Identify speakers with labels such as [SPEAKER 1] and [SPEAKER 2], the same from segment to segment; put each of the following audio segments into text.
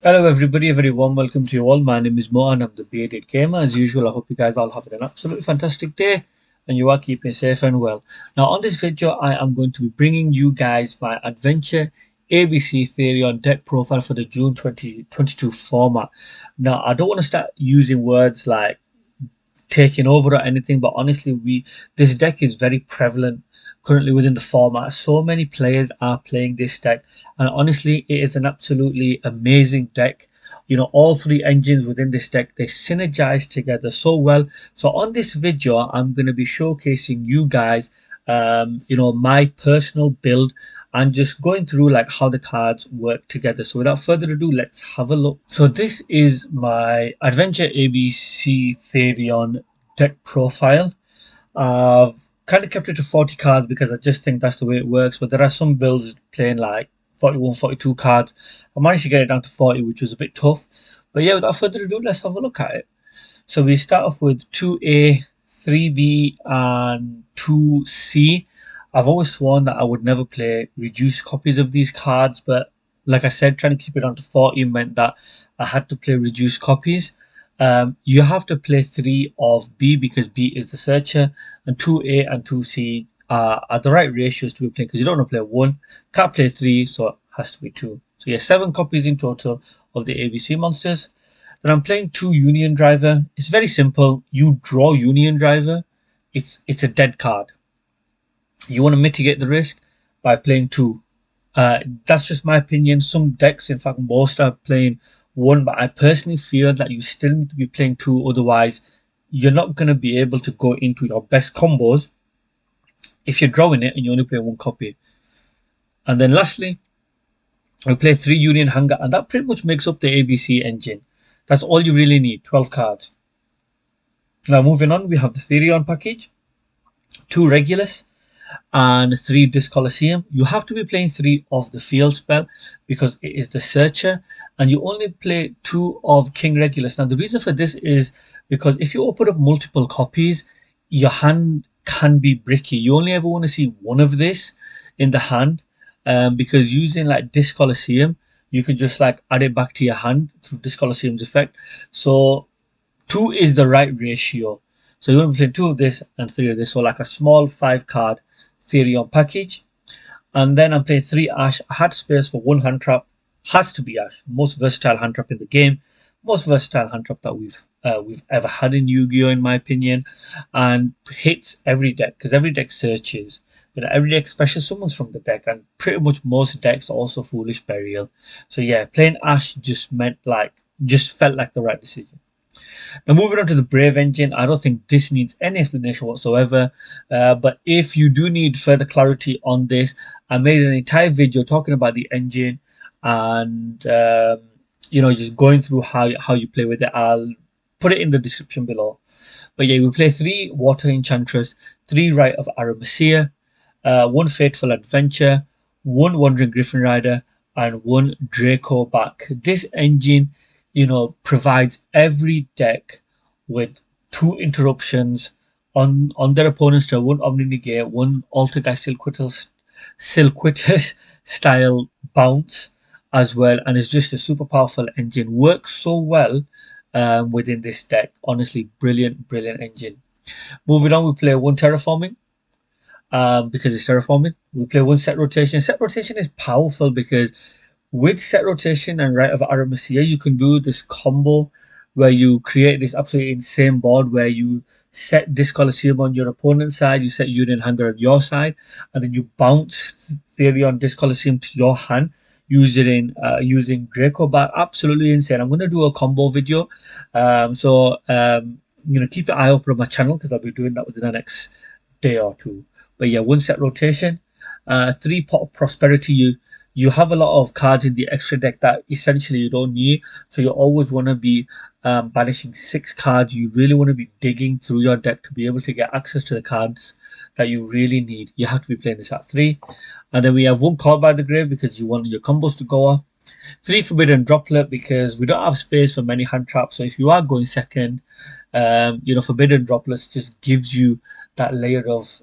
[SPEAKER 1] Hello everybody, a very warm welcome to you all. My name is Mo and I'm the Bearded Gamer. As usual, I hope you guys all having an absolutely fantastic day and you are keeping safe and well. Now on this video, I am going to be bringing you guys my Adventure ABC Therion deck profile for the June 2022 format. Now I don't want to start using words like taking over or anything, but honestly, we this deck is very prevalent currently within the format. So many players are playing this deck, and honestly, it is an absolutely amazing deck. All three engines within this deck, they synergize together so well. So on this video, I'm going to be showcasing you guys my personal build and just going through like how the cards work together. So without further ado, let's have a look. So this is my Adventure ABC Therion deck profile. I've kind of kept it to 40 cards because I just think that's the way it works. But there are some builds playing like 41, 42 cards. I managed to get it down to 40, which was a bit tough. But yeah, without further ado, let's have a look at it. So we start off with 2A, 3B, and 2C. I've always sworn that I would never play reduced copies of these cards, but like I said, trying to keep it down to 40 meant that I had to play reduced copies. You have to play 3 of B because B is the searcher, and 2A and 2C are the right ratios to be playing because you don't want to play 1, can't play 3, so it has to be 2. So yeah, 7 copies in total of the ABC monsters. Then I'm playing 2 Union Driver. It's very simple. You draw Union Driver. It's a dead card. You want to mitigate the risk by playing 2. That's just my opinion. Some decks, in fact, most are playing 1, but I personally feel that you still need to be playing 2. Otherwise, you're not going to be able to go into your best combos if you're drawing it and you only play 1 copy. And then lastly, we play 3 Union Hangar, and that pretty much makes up the ABC engine. That's all you really need, 12 cards. Now moving on, we have the Therion package, 2 Regulus, and 3 Disc Coliseum. You have to be playing 3 of the field spell because it is the searcher, and you only play 2 of King Regulus. Now the reason for this is because if you open up multiple copies, your hand can be bricky. You only ever want to see 1 of this in the hand, because using like Disc Coliseum, you can just like add it back to your hand through Disc Coliseum's effect. So 2 is the right ratio. So you want to play 2 of this and 3 of this. So like a small 5 card Therion package. And then I'm playing 3 Ash. I had space for 1 hand trap. Has to be Ash. Most versatile hand trap in the game. Most versatile hand trap that we've ever had in Yu-Gi-Oh! In my opinion. And hits every deck because every deck searches. Every deck special summons from the deck, and pretty much most decks also Foolish Burial. So yeah, playing Ash just felt like the right decision. Now, moving on to the Brave engine, I don't think this needs any explanation whatsoever. But if you do need further clarity on this, I made an entire video talking about the engine and just going through how you play with it. I'll put it in the description below. But yeah, we play 3 Water Enchantress, 3 Rite of Aramesia, 1 Fateful Adventure, 1 Wandering Griffin Rider, and 1 Draco back. This engine provides every deck with 2 interruptions on their opponent's turn, 1 Omni Negate, 1 Altergeist Silquitus style bounce as well, and it's just a super powerful engine. Works so well within this deck. Honestly, brilliant engine. Moving on, we play 1 Terraforming. Because it's terraforming, we play 1 Set Rotation. Set Rotation is powerful because with Set Rotation and Rite of Aramesia, you can do this combo where you create this absolutely insane board where you set Disc Coliseum on your opponent's side, you set Union Hangar on your side, and then you bounce Therion Disc Coliseum to your hand using Draco Bat. Absolutely insane. I'm going to do a combo video. Keep your eye open on my channel because I'll be doing that within the next day or 2. But yeah, 1 Set Rotation, 3 Pot of Prosperity. You have a lot of cards in the extra deck that essentially you don't need, so you always want to be banishing 6 cards. You really want to be digging through your deck to be able to get access to the cards that you really need. You have to be playing this at 3. And then we have 1 Call by the Grave because you want your combos to go off. 3 Forbidden Droplet because we don't have space for many hand traps, so if you are going second, Forbidden Droplets just gives you that layer of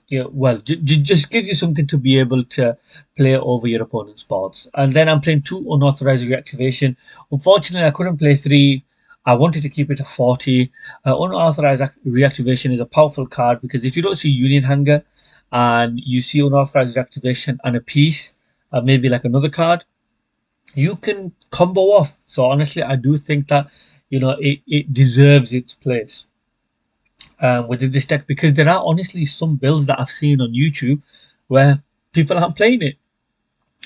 [SPEAKER 1] yeah, well, just gives you something to be able to play over your opponent's boards. And then I'm playing two unauthorized reactivation. Unfortunately, I couldn't play three. I wanted to keep it to 40. Unauthorized reactivation is a powerful card because if you don't see Union Hanger and you see unauthorized reactivation and a piece, maybe like another card, you can combo off. So honestly, I do think that it deserves its place within this deck because there are honestly some builds that I've seen on YouTube where people aren't playing it,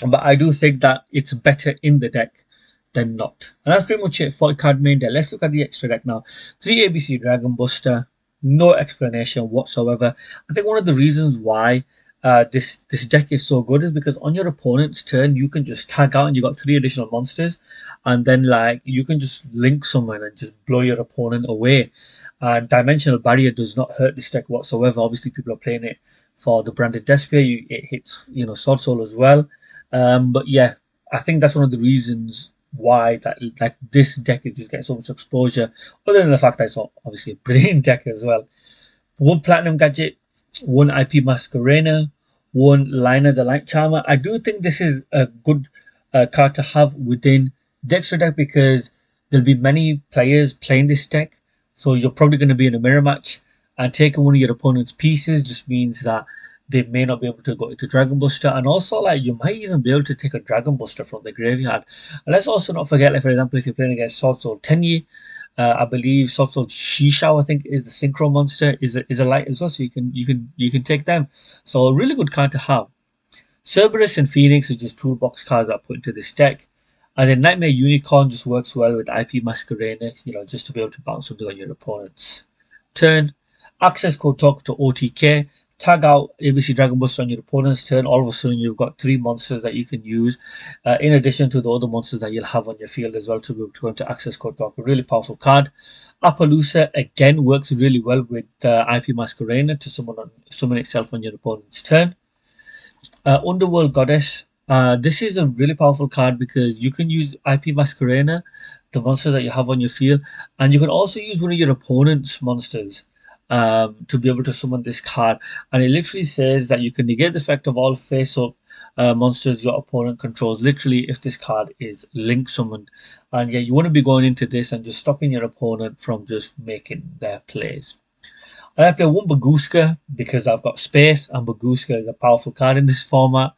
[SPEAKER 1] but I do think that it's better in the deck than not. And that's pretty much it for card main deck. Let's look at the extra deck now. 3 ABC Dragon Buster, no explanation whatsoever. I think one of the reasons why this deck is so good is because on your opponent's turn you can just tag out and you got 3 additional monsters, and then like you can just link someone and just blow your opponent away. And Dimensional Barrier does not hurt this deck whatsoever. Obviously, people are playing it for the branded Despia. It hits Sword Soul as well. But yeah, I think that's one of the reasons why that like this deck is just getting so much exposure. Other than the fact that it's obviously a brilliant deck as well. One Platinum Gadget, one IP Masquerena, one Liner the Light Charmer. I do think this is a good card to have within the extra deck because there'll be many players playing this deck. So you're probably going to be in a mirror match, and taking one of your opponent's pieces just means that they may not be able to go into Dragon Buster, and also like you might even be able to take a Dragon Buster from the graveyard. And let's also not forget, like for example, if you're playing against Sword Soul Tenyi, I believe Sword Soul Shishao, I think, is the synchro monster, is a light as well, so you can take them. So a really good card to have. Cerberus and Phoenix are just toolbox cards that I put into this deck. And then Nightmare Unicorn just works well with IP Masquerade, just to be able to bounce something on your opponent's turn. Access code talk to OTK. Tag out ABC Dragon Buster on your opponent's turn. All of a sudden, you've got 3 monsters that you can use, in addition to the other monsters that you'll have on your field as well to be able to go into Access code talk. A really powerful card. Appaloosa again works really well with IP Masquerade to summon itself on your opponent's turn. Underworld Goddess. This is a really powerful card because you can use IP Masquerena, the monsters that you have on your field, and you can also use one of your opponent's monsters to be able to summon this card. And it literally says that you can negate the effect of all face-up monsters your opponent controls. Literally, if this card is link summoned, and yeah, you want to be going into this and just stopping your opponent from just making their plays. I play one Baguska because I've got space, and Baguska is a powerful card in this format.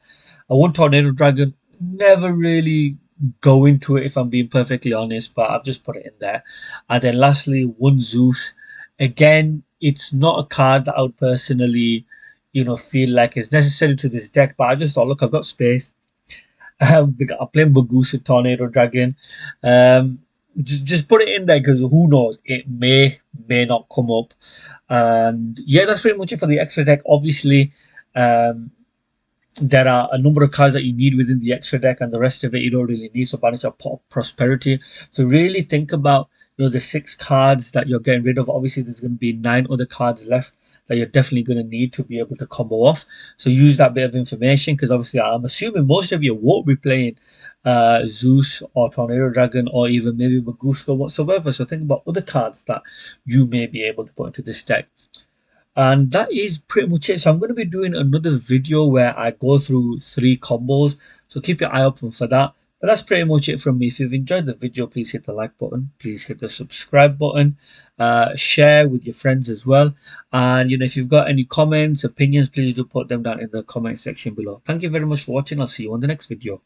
[SPEAKER 1] I one Tornado Dragon, never really go into it if I'm being perfectly honest, but I've just put it in there. And then lastly, one Zeus. Again, it's not a card that I would personally, feel like is necessary to this deck, but I just thought, look, I've got space. I'm playing Bagusa Tornado Dragon. Um, just put it in there because who knows, it may not come up. And yeah, that's pretty much it for the extra deck. Obviously, um, there are a number of cards that you need within the extra deck, and the rest of it you don't really need. So Banish of Prosperity. So really think about the 6 cards that you're getting rid of. Obviously, there's going to be 9 other cards left that you're definitely going to need to be able to combo off. So use that bit of information because obviously I'm assuming most of you won't be playing Zeus or Tornado Dragon or even maybe Maguska whatsoever. So think about other cards that you may be able to put into this deck. And that is pretty much it. So I'm going to be doing another video where I go through 3 combos. So keep your eye open for that. But that's pretty much it from me. If you've enjoyed the video, please hit the like button. Please hit the subscribe button. Share with your friends as well. And if you've got any comments, opinions, please do put them down in the comment section below. Thank you very much for watching. I'll see you on the next video.